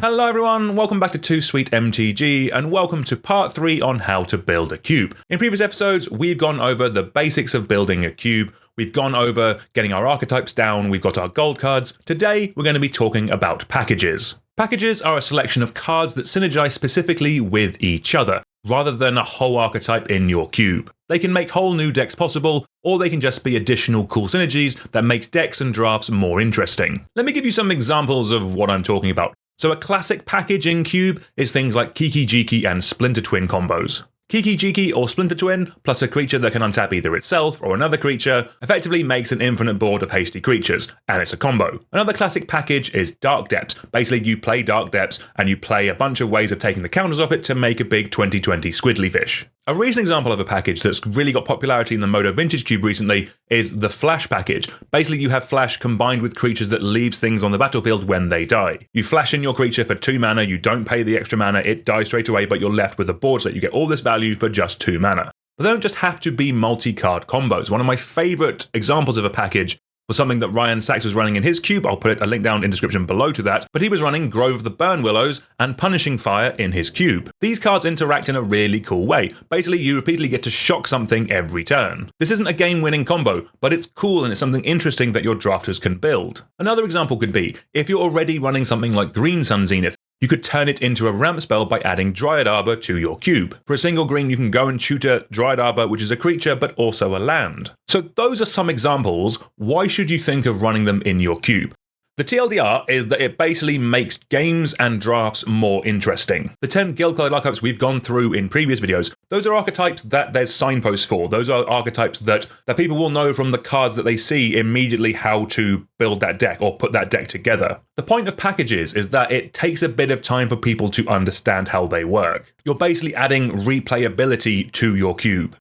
Hello everyone, welcome back to Too Sweet MTG, and welcome to part 3 on how to build a cube. In previous episodes, we've gone over the basics of building a cube, we've gone over getting our archetypes down, we've got our gold cards. Today, we're going to be talking about packages. Packages are a selection of cards that synergize specifically with each other, rather than a whole archetype in your cube. They can make whole new decks possible, or they can just be additional cool synergies that makes decks and drafts more interesting. Let me give you some examples of what I'm talking about. So a classic package in Cube is things like Kiki Jiki and Splinter Twin combos. Kiki Jiki or Splinter Twin, plus a creature that can untap either itself or another creature, effectively makes an infinite board of hasty creatures, and it's a combo. Another classic package is Dark Depths. Basically, you play Dark Depths, and you play a bunch of ways of taking the counters off it to make a big 2020 squiddly fish. A recent example of a package that's really got popularity in the Modo Vintage Cube recently is the Flash package. Basically, you have Flash combined with creatures that leaves things on the battlefield when they die. You flash in your creature for 2 mana, you don't pay the extra mana, it dies straight away, but you're left with a board so that you get all this value for just 2 mana. But they don't just have to be multi-card combos. One of my favourite examples of a package was something that Ryan Sachs was running in his cube. I'll put a link down in the description below to that. But he was running Grove of the Burn Willows and Punishing Fire in his cube. These cards interact in a really cool way. Basically, you repeatedly get to shock something every turn. This isn't a game-winning combo, but it's cool and it's something interesting that your drafters can build. Another example could be, if you're already running something like Green Sun Zenith, you could turn it into a ramp spell by adding Dryad Arbor to your cube. For a single green, you can go and shoot a Dryad Arbor, which is a creature, but also a land. So those are some examples. Why should you think of running them in your cube? The TLDR is that it basically makes games and drafts more interesting. The 10 guild-colored archetypes we've gone through in previous videos, those are archetypes that there's signposts for. Those are archetypes that people will know from the cards that they see immediately how to build that deck or put that deck together. The point of packages is that it takes a bit of time for people to understand how they work. You're basically adding replayability to your cube.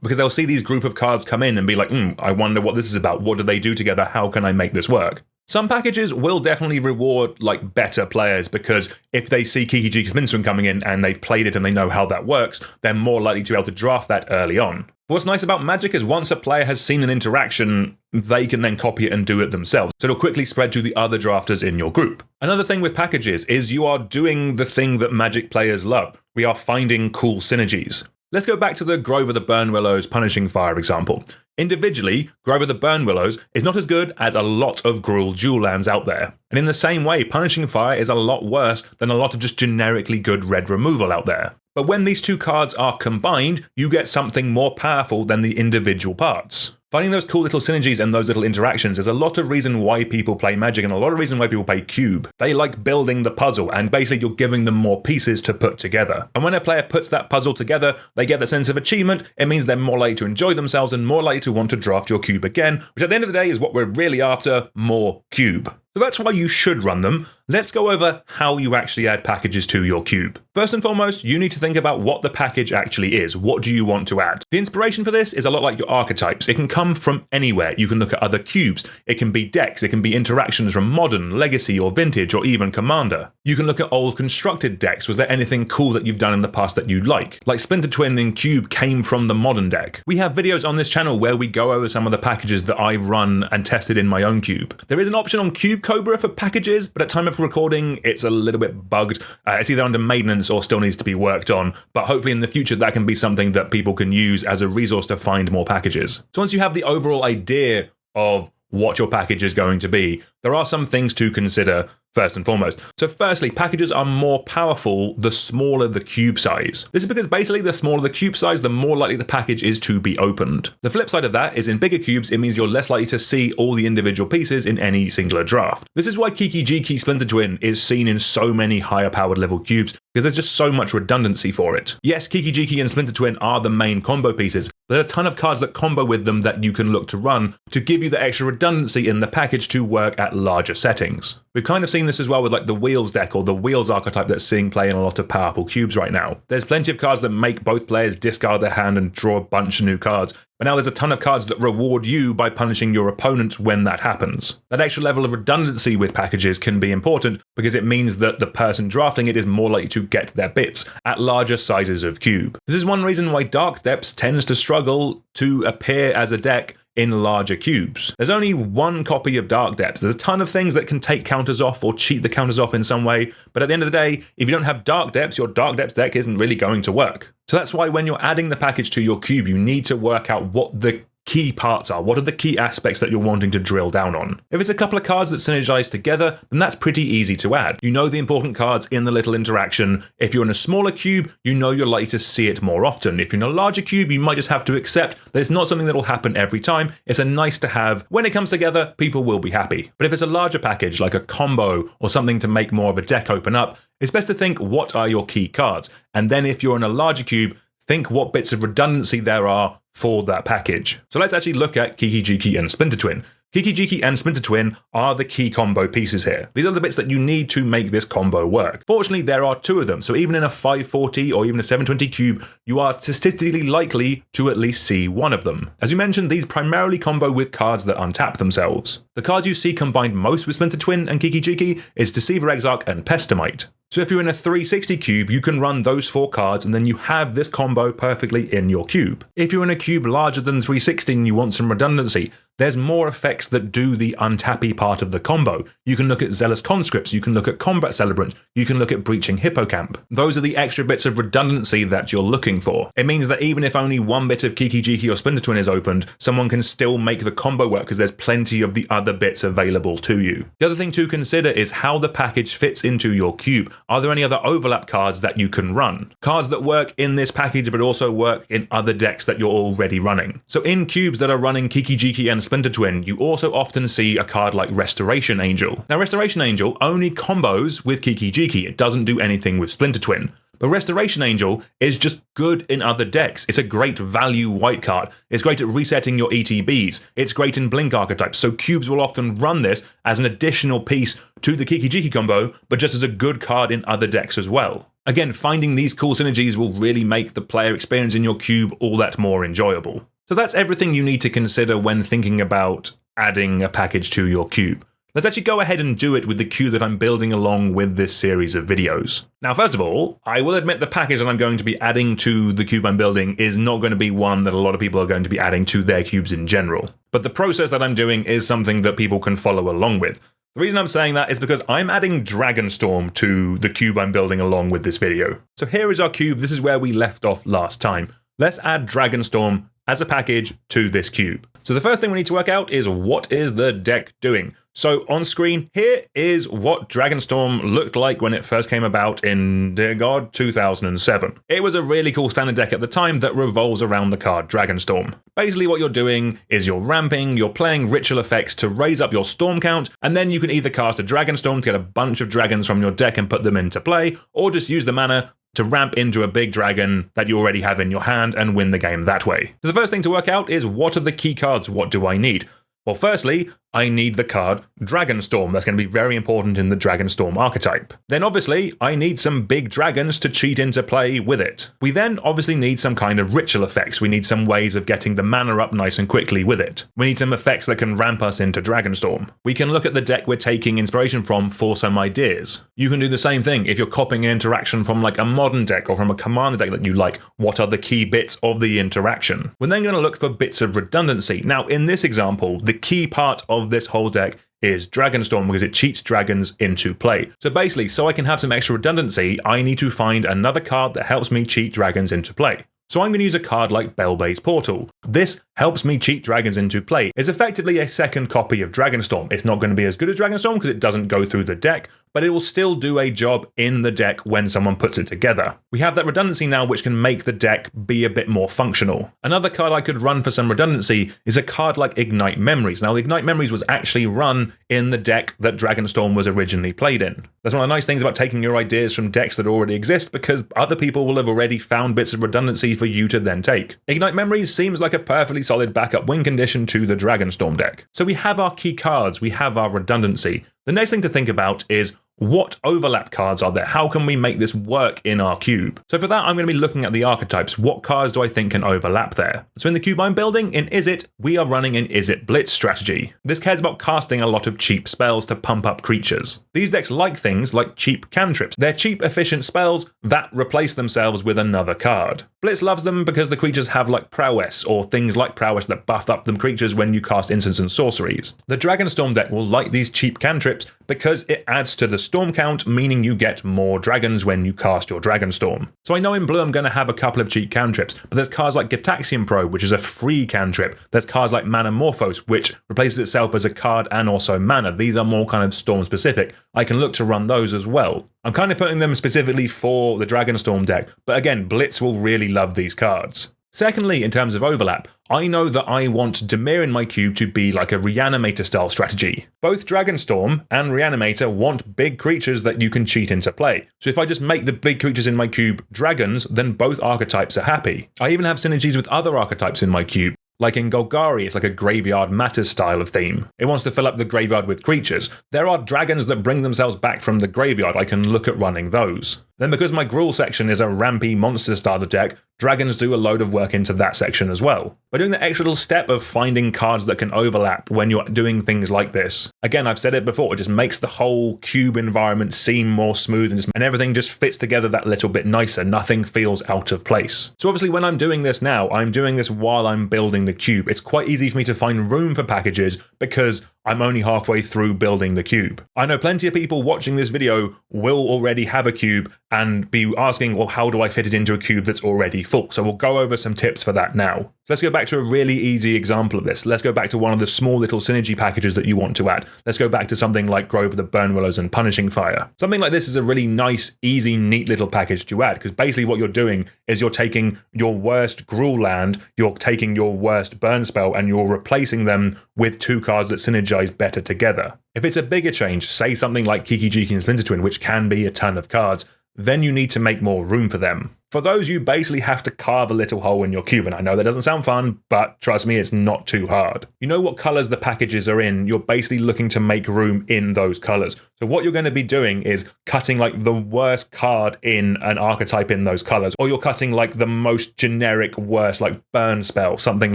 Because they'll see these group of cards come in and be like, I wonder what this is about. What do they do together? How can I make this work? Some packages will definitely reward like better players because if they see Kiki Jiki Splinter Twin coming in and they've played it and they know how that works, they're more likely to be able to draft that early on. But what's nice about Magic is once a player has seen an interaction, they can then copy it and do it themselves. So it'll quickly spread to the other drafters in your group. Another thing with packages is you are doing the thing that Magic players love. We are finding cool synergies. Let's go back to the Grove of the Burn Willows Punishing Fire example. Individually, Grove of the Burn Willows is not as good as a lot of Gruul dual lands out there. And in the same way, Punishing Fire is a lot worse than a lot of just generically good red removal out there. But when these two cards are combined, you get something more powerful than the individual parts. Finding those cool little synergies and those little interactions is a lot of reason why people play Magic and a lot of reason why people play Cube. They like building the puzzle and basically you're giving them more pieces to put together. And when a player puts that puzzle together, they get the sense of achievement. It means they're more likely to enjoy themselves and more likely to want to draft your cube again, which at the end of the day is what we're really after, more cube. So that's why you should run them. Let's go over how you actually add packages to your cube. First and foremost, you need to think about what the package actually is. What do you want to add? The inspiration for this is a lot like your archetypes. It can come from anywhere. You can look at other cubes. It can be decks. It can be interactions from Modern, Legacy, or Vintage, or even Commander. You can look at old constructed decks. Was there anything cool that you've done in the past that you'd like? Like Splinter Twin in Cube came from the Modern deck. We have videos on this channel where we go over some of the packages that I've run and tested in my own cube. There is an option on Cube Cobra for packages, but at time of recording, it's a little bit bugged. It's either under maintenance or still needs to be worked on, but hopefully in the future that can be something that people can use as a resource to find more packages. So once you have the overall idea of what your package is going to be, there are some things to consider first and foremost. So firstly, packages are more powerful the smaller the cube size. This is because basically the smaller the cube size, the more likely the package is to be opened. The flip side of that is in bigger cubes, it means you're less likely to see all the individual pieces in any singular draft. This is why Kiki Jiki Splinter Twin is seen in so many higher powered level cubes, because there's just so much redundancy for it. Yes, Kiki Jiki and Splinter Twin are the main combo pieces. There are a ton of cards that combo with them that you can look to run to give you the extra redundancy in the package to work at larger settings. We've kind of seen this as well with like the Wheels deck or the Wheels archetype that's seeing play in a lot of powerful cubes right now. There's plenty of cards that make both players discard their hand and draw a bunch of new cards. but now there's a ton of cards that reward you by punishing your opponent when that happens. That extra level of redundancy with packages can be important because it means that the person drafting it is more likely to get their bits at larger sizes of cube. This is one reason why Dark Depths tends to struggle to appear as a deck in larger cubes. There's only one copy of Dark Depths. There's a ton of things that can take counters off or cheat the counters off in some way, but at the end of the day, if you don't have Dark Depths, your Dark Depths deck isn't really going to work. So that's why when you're adding the package to your cube, you need to work out what the key parts are. What are the key aspects that you're wanting to drill down on? If it's a couple of cards that synergize together, then that's pretty easy to add. You know the important cards in the little interaction. If you're in a smaller cube, you know you're likely to see it more often. If you're in a larger cube, you might just have to accept that it's not something that'll happen every time. It's a nice to have. When it comes together, people will be happy. But if it's a larger package, like a combo or something to make more of a deck open up, it's best to think what are your key cards. And then if you're in a larger cube, think what bits of redundancy there are for that package. So let's actually look at Kiki Jiki and Splinter Twin. Kiki Jiki and Splinter Twin are the key combo pieces here. These are the bits that you need to make this combo work. Fortunately, there are two of them, so even in a 540 or even a 720 cube, you are statistically likely to at least see one of them. As you mentioned, these primarily combo with cards that untap themselves. The cards you see combined most with Splinter Twin and Kiki Jiki is Deceiver Exarch and Pestamite. So if you're in a 360 cube, you can run those four cards and then you have this combo perfectly in your cube. If you're in a cube larger than 360 and you want some redundancy, there's more effects that do the untappy part of the combo. You can look at Zealous Conscripts, you can look at Combat Celebrant, you can look at Breaching Hippocamp. Those are the extra bits of redundancy that you're looking for. It means that even if only one bit of Kiki Jiki or Splinter Twin is opened, someone can still make the combo work because there's plenty of the other bits available to you. The other thing to consider is how the package fits into your cube. Are there any other overlap cards that you can run? Cards that work in this package but also work in other decks that you're already running. So in cubes that are running Kiki Jiki and Splinter Twin, you also often see a card like Restoration Angel. Now Restoration Angel only combos with Kiki Jiki. It doesn't do anything with Splinter Twin. But Restoration Angel is just good in other decks. It's a great value white card. It's great at resetting your ETBs. It's great in Blink archetypes, so cubes will often run this as an additional piece to the Kiki Jiki combo, but just as a good card in other decks as well. Again, finding these cool synergies will really make the player experience in your cube all that more enjoyable. So that's everything you need to consider when thinking about adding a package to your cube. Let's actually go ahead and do it with the cube that I'm building along with this series of videos. Now, first of all, I will admit the package that I'm going to be adding to the cube I'm building is not going to be one that a lot of people are going to be adding to their cubes in general. But the process that I'm doing is something that people can follow along with. The reason I'm saying that is because I'm adding Dragonstorm to the cube I'm building along with this video. So here is our cube. This is where we left off last time. Let's add Dragonstorm as a package to this cube. So the first thing we need to work out is what is the deck doing? So on screen, here is what Dragonstorm looked like when it first came about in, dear God, 2007. It was a really cool standard deck at the time that revolves around the card Dragonstorm. Basically what you're doing is you're ramping, you're playing ritual effects to raise up your storm count, and then you can either cast a Dragonstorm to get a bunch of dragons from your deck and put them into play, or just use the mana to ramp into a big dragon that you already have in your hand and win the game that way. So the first thing to work out is what are the key cards? What do I need? Well, firstly, I need the card Dragonstorm. That's going to be very important in the Dragonstorm archetype. Then obviously, I need some big dragons to cheat into play with it. We then obviously need some kind of ritual effects. We need some ways of getting the mana up nice and quickly with it. We need some effects that can ramp us into Dragonstorm. We can look at the deck we're taking inspiration from for some ideas. You can do the same thing if you're copying an interaction from like a modern deck or from a commander deck that you like. What are the key bits of the interaction? We're then going to look for bits of redundancy. Now, in this example, the key part of this whole deck is Dragonstorm because it cheats dragons into play. So basically, so I can have some extra redundancy, I need to find another card that helps me cheat dragons into play. So I'm going to use a card like Bellbase Portal. This helps me cheat dragons into play. It's effectively a second copy of Dragonstorm. It's not going to be as good as Dragonstorm because it doesn't go through the deck, but it will still do a job in the deck when someone puts it together. We have that redundancy now, which can make the deck be a bit more functional. Another card I could run for some redundancy is a card like Ignite Memories. Now, Ignite Memories was actually run in the deck that Dragonstorm was originally played in. That's one of the nice things about taking your ideas from decks that already exist, because other people will have already found bits of redundancy for you to then take. Ignite Memories seems like a perfectly solid backup win condition to the Dragonstorm deck. So we have our key cards, we have our redundancy. The next thing to think about is what overlap cards are there? How can we make this work in our cube? So for that, I'm going to be looking at the archetypes. What cards do I think can overlap there? So in the cube I'm building, in Izzet, we are running an Izzet Blitz strategy. This cares about casting a lot of cheap spells to pump up creatures. These decks like things like cheap cantrips. They're cheap, efficient spells that replace themselves with another card. Blitz loves them because the creatures have like prowess, or things like prowess that buff up them creatures when you cast instants and sorceries. The Dragonstorm deck will like these cheap cantrips because it adds to the storm count, meaning you get more dragons when you cast your Dragonstorm. So I know in blue I'm going to have a couple of cheap cantrips, but there's cards like Gitaxian Probe, which is a free cantrip. There's cards like Manamorphose, which replaces itself as a card and also mana. These are more kind of storm specific. I can look to run those as well. I'm kind of putting them specifically for the Dragonstorm deck, but again, Blitz will really love these cards. Secondly, in terms of overlap, I know that I want Dimir in my cube to be like a Reanimator style strategy. Both Dragonstorm and Reanimator want big creatures that you can cheat into play. So if I just make the big creatures in my cube dragons, then both archetypes are happy. I even have synergies with other archetypes in my cube. Like in Golgari, it's like a Graveyard Matters style of theme. It wants to fill up the graveyard with creatures. There are dragons that bring themselves back from the graveyard. I can look at running those. Then because my Gruul section is a rampy monster starter deck, dragons do a load of work into that section as well. By doing the extra little step of finding cards that can overlap when you're doing things like this, again, I've said it before, it just makes the whole cube environment seem more smooth and everything just fits together that little bit nicer. Nothing feels out of place. So obviously when I'm doing this now, I'm doing this while I'm building the cube. It's quite easy for me to find room for packages because I'm only halfway through building the cube. I know plenty of people watching this video will already have a cube and be asking, well, how do I fit it into a cube that's already full? So we'll go over some tips for that now. So let's go back to a really easy example of this. Let's go back to one of the small little synergy packages that you want to add. Let's go back to something like Grove of the Burnwillows and Punishing Fire. Something like this is a really nice, easy, neat little package to add, because basically what you're doing is you're taking your worst Gruul land, you're taking your worst burn spell, and you're replacing them with two cards that synergize better together. If it's a bigger change, say something like Kiki Jiki and Splinter Twin, which can be a ton of cards, then you need to make more room for them. For those, you basically have to carve a little hole in your cube, and I know that doesn't sound fun, but trust me, it's not too hard. You know what colors the packages are in, you're basically looking to make room in those colors. So what you're going to be doing is cutting like the worst card in an archetype in those colors, or you're cutting like the most generic worst like burn spell, something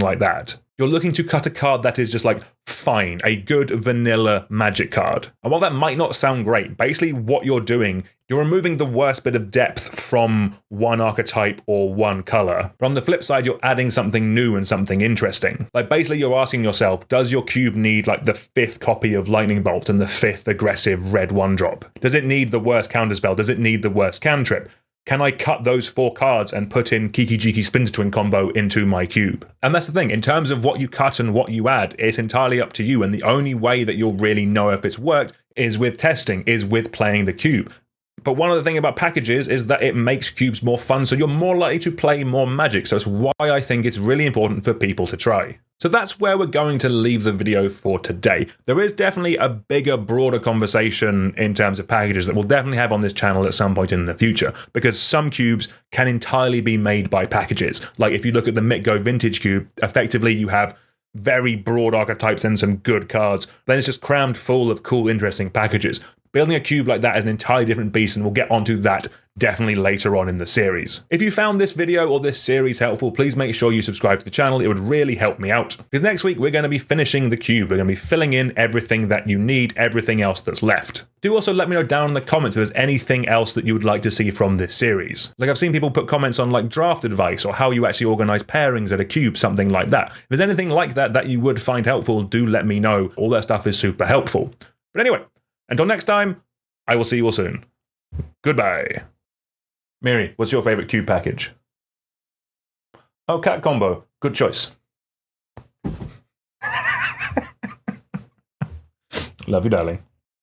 like that. You're looking to cut a card that is just like fine, a good vanilla magic card. And while that might not sound great, basically what you're doing, you're removing the worst bit of depth from one archetype or one color. But on the flip side, you're adding something new and something interesting. Like basically you're asking yourself, does your cube need like the 5th copy of Lightning Bolt and the 5th aggressive red 1-drop? Does it need the worst counterspell? Does it need the worst cantrip? Can I cut those 4 cards and put in Kiki Jiki Splinter Twin combo into my cube? And that's the thing, in terms of what you cut and what you add, it's entirely up to you, and the only way that you'll really know if it's worked is with testing, is with playing the cube. But one other thing about packages is that it makes cubes more fun, so you're more likely to play more Magic, so it's why I think it's really important for people to try. So that's where we're going to leave the video for today. There is definitely a bigger, broader conversation in terms of packages that we'll definitely have on this channel at some point in the future, because some cubes can entirely be made by packages. Like if you look at the Mitgo Vintage Cube, effectively you have very broad archetypes and some good cards, then it's just crammed full of cool, interesting packages. Building a cube like that is an entirely different beast, and we'll get onto that definitely later on in the series. If you found this video or this series helpful, please make sure you subscribe to the channel. It would really help me out. Because next week, we're going to be finishing the cube. We're going to be filling in everything that you need, everything else that's left. Do also let me know down in the comments if there's anything else that you would like to see from this series. Like I've seen people put comments on like draft advice or how you actually organize pairings at a cube, something like that. If there's anything like that that you would find helpful, do let me know. All that stuff is super helpful. But anyway, until next time, I will see you all soon. Goodbye. Miri, what's your favorite cube package? Oh, cat combo. Good choice. Love you, darling.